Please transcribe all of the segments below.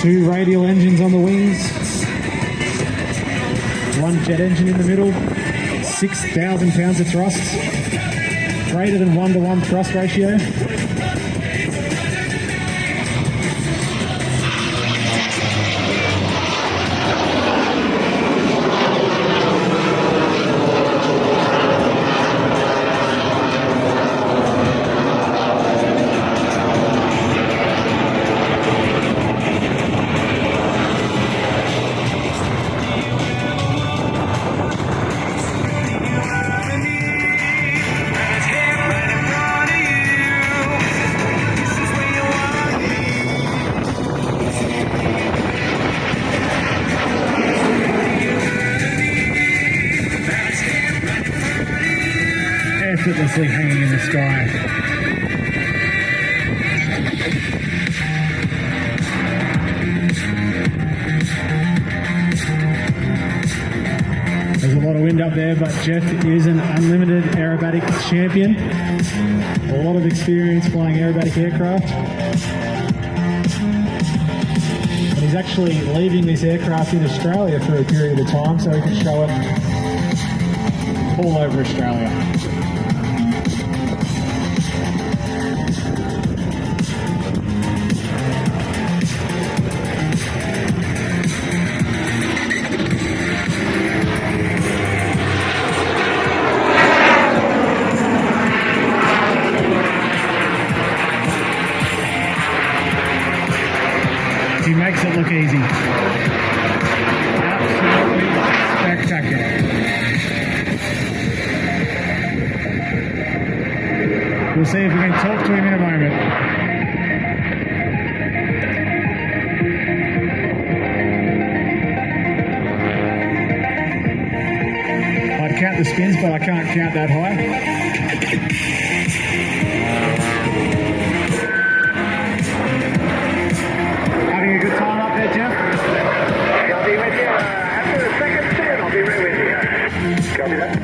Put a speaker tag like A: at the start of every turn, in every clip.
A: 2 radial engines on the wings, 1 jet engine in the middle, 6,000 pounds of thrust, greater than 1-to-1 thrust ratio. Effortlessly hanging in the sky. There's a lot of wind up there, but Jeff is an unlimited aerobatic champion. A lot of experience flying aerobatic aircraft. And he's actually leaving this aircraft in Australia for a period of time so he can show it all over Australia. He makes it look easy. Absolutely spectacular. We'll see if we can talk to him in a moment. I'd count the spins, but I can't count that high. Having a good time up there, Jeff?
B: I'll be with you after the second spin. I'll be right with you. Copy that.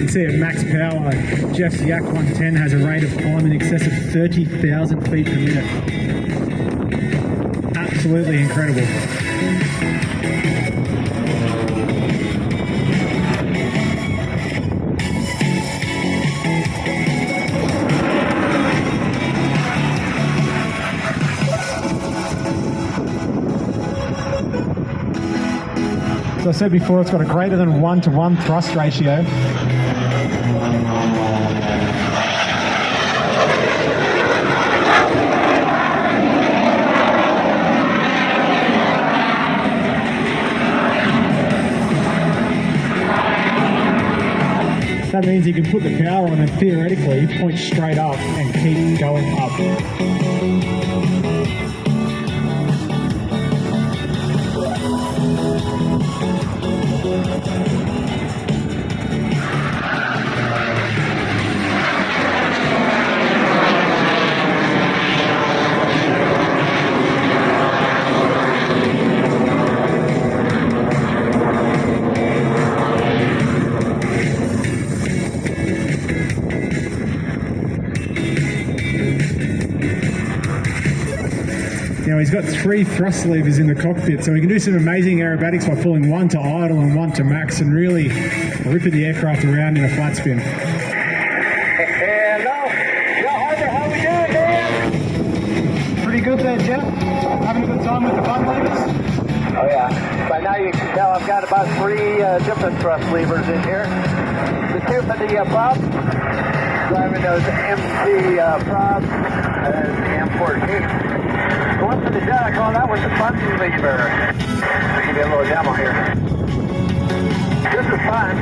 A: See at max power, Jeff's Yak 110 has a rate of climb in excess of 30,000 feet per minute. Absolutely incredible. So I said before, it's got a greater than 1-to-1 thrust ratio. That means you can put the power on and theoretically point straight up and keep going up. Now he's got 3 thrust levers in the cockpit, so he can do some amazing aerobatics by pulling 1 to idle and 1 to max and really ripping the aircraft around in a flat spin.
B: Hello. Harbour, how we doing, man?
A: Pretty good there, Jeff. Having a good time with the button levers?
B: Oh yeah. I've got about 3 different thrust levers in here. The two for the prop, driving those MC props, and the M14. The one for the jet, I call that one the button lever. I'll give you a little demo here. This is fun.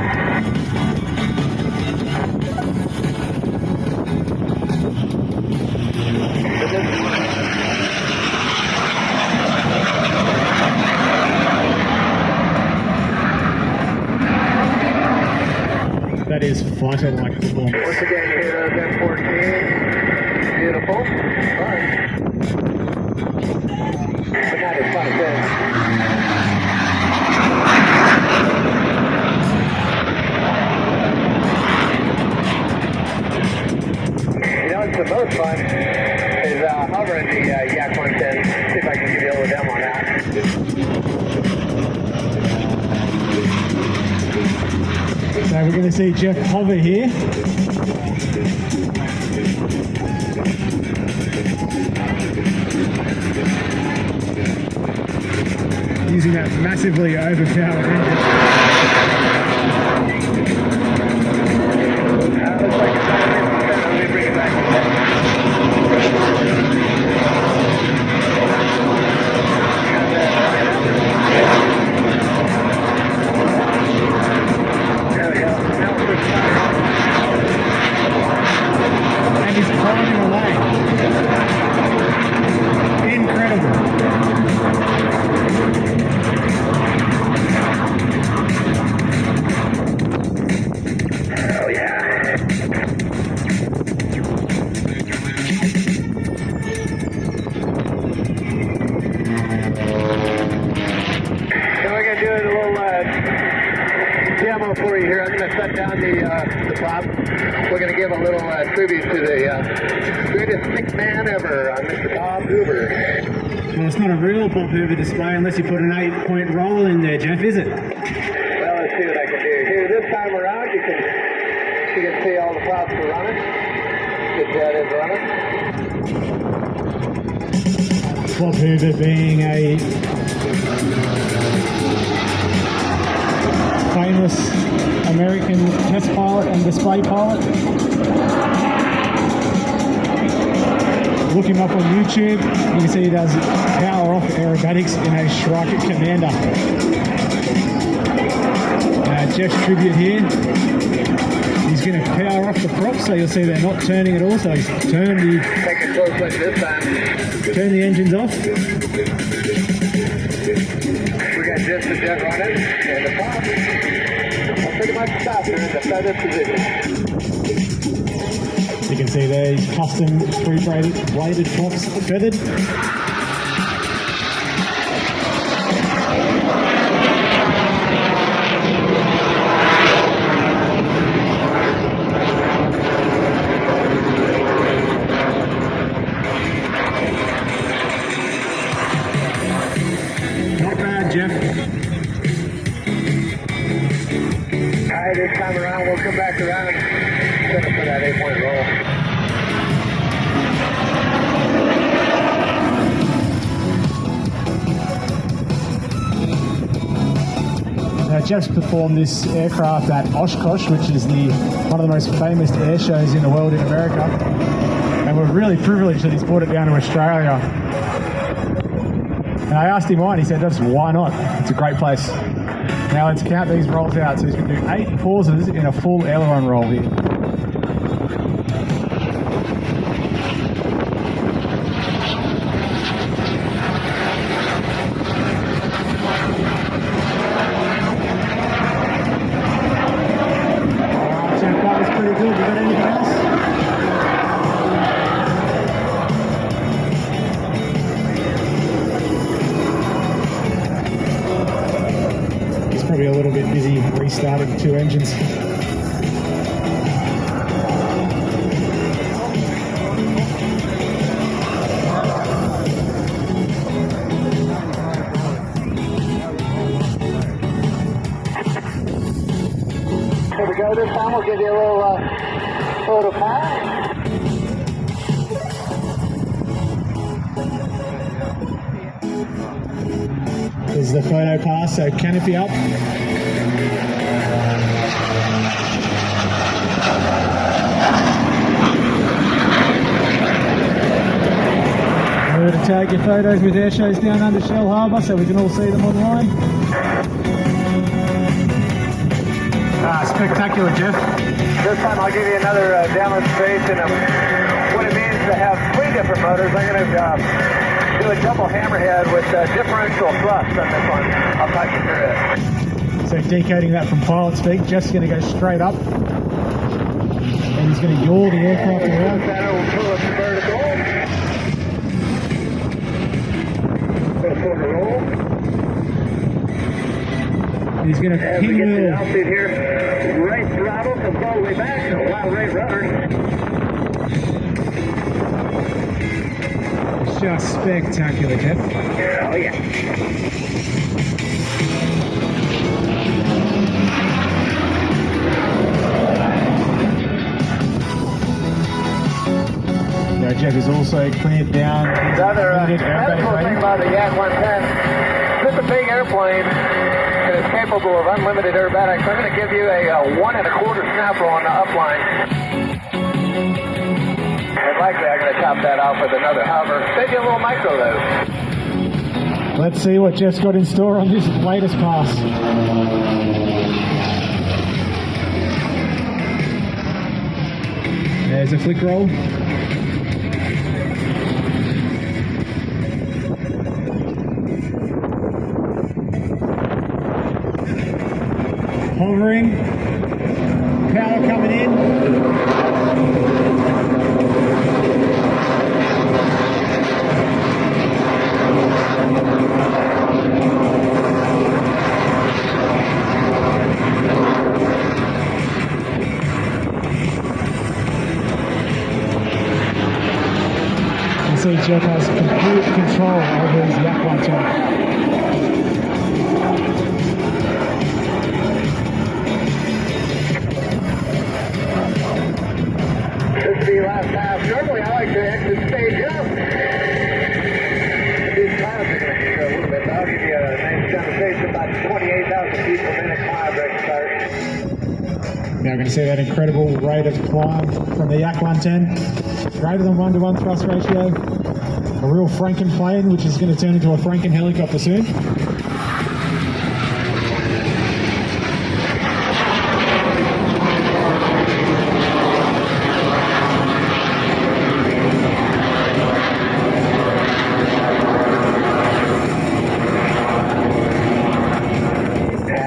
A: That is fighter-like performance.
B: Once again, here at M14. Beautiful. Fun. But not as fun as this. You know, it's the most fun is hovering the Yak 110. See if I can give you a little demo on that.
A: So we're going to see Jeff hover here. Using that massively overpowered engine.
B: Looks like it's not let me bring it back.
A: And he's climbing away. Incredible.
B: Oh yeah. So we're gonna do a little demo for you here. I'm gonna set down the prop. We're going to give a little tribute to the greatest stick man ever, Mr. Bob Hoover.
A: Well, it's not a real Bob Hoover display unless you put an 8-point roll in there, Jeff, is it?
B: Well, let's see what I can do. Here, this time around, you can see all the props are running. The jet is running.
A: Bob Hoover being a famous American test pilot and display pilot. Look him up on YouTube. You can see he does power off aerobatics in a Shrike Commander. Jeff's tribute here. He's going to power off the props, so you'll see they're not turning at all. So he's turned the
B: take a close look this time.
A: Turn the engines off.
B: We got just the jet running and the prop. Pretty much stopped here in the feather position.
A: You can see there, custom three-bladed props feathered. Not bad, Jeff.
B: This time around, we'll come back around and set up for that 8-point roll.
A: Now, Jeff's performed this aircraft at Oshkosh, which is one of the most famous air shows in the world in America. And we're really privileged that he's brought it down to Australia. And I asked him why, and he said, just why not? It's a great place. Now let's count these rolls out. So he's going to do 8 pauses in a full aileron roll here. Alright, Jeff, that was pretty good. You got anything else? Probably a little bit busy restarting 2 engines.
B: Here we go. This time we'll give you a little photo pass.
A: There's is the photo pass, so canopy up. Remember to take your photos with Airshows Downunder Shellharbour so we can all see them online. Spectacular, Jeff.
B: This time I'll give you another demonstration of what it means to have 3 different motors. I'm going to do a double hammerhead with differential thrust on this one. I'll talk you through it.
A: So decoding that from pilot speak, Jeff's going to go straight up and he's going to yaw the aircraft around.
B: That will pull us vertical. Quarter roll.
A: He's going to pinwheel.
B: Altitude here, right throttle comes all the way back, so allow right rudder.
A: Just spectacular, Jeff.
B: Oh yeah.
A: Now Jeff has also cleared down
B: The other
A: limited aerobatic
B: cool thing
A: rating.
B: about the Yak 110, it's a big airplane and it's capable of unlimited aerobatics. I'm going to give you a 1 1/4 snapper on the upline. And likely I'm going to top that off with another hover. Save you a little micro though.
A: Let's see what Jeff's got in store on this latest pass. There's a flick roll. Hovering, power coming in. You see Jeff has complete control over his Yak 110.
B: This is the last half. Normally I like to exit stage up. These clouds are going to show a little bit. I'll give you a nice demonstration about 28,000 feet per minute climb break start.
A: Now we're going to see that incredible rate of climb from the Yak 110. Greater than 1-to-1 thrust ratio. A real Franken plane, which is going to turn into a Franken helicopter soon.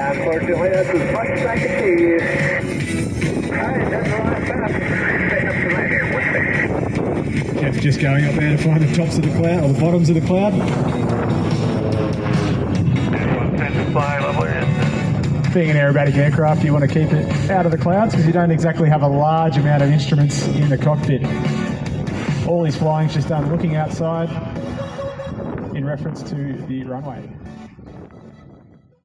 B: Unfortunately, that's as much as I can see. Alright, that's the last time. Setting up the land here, one second.
A: Jeff's just going up there to find the tops of the cloud, or the bottoms of the cloud.
B: 110 fly level in.
A: Being an aerobatic aircraft, you want to keep it out of the clouds because you don't exactly have a large amount of instruments in the cockpit. All his flying's just done looking outside in reference to the runway.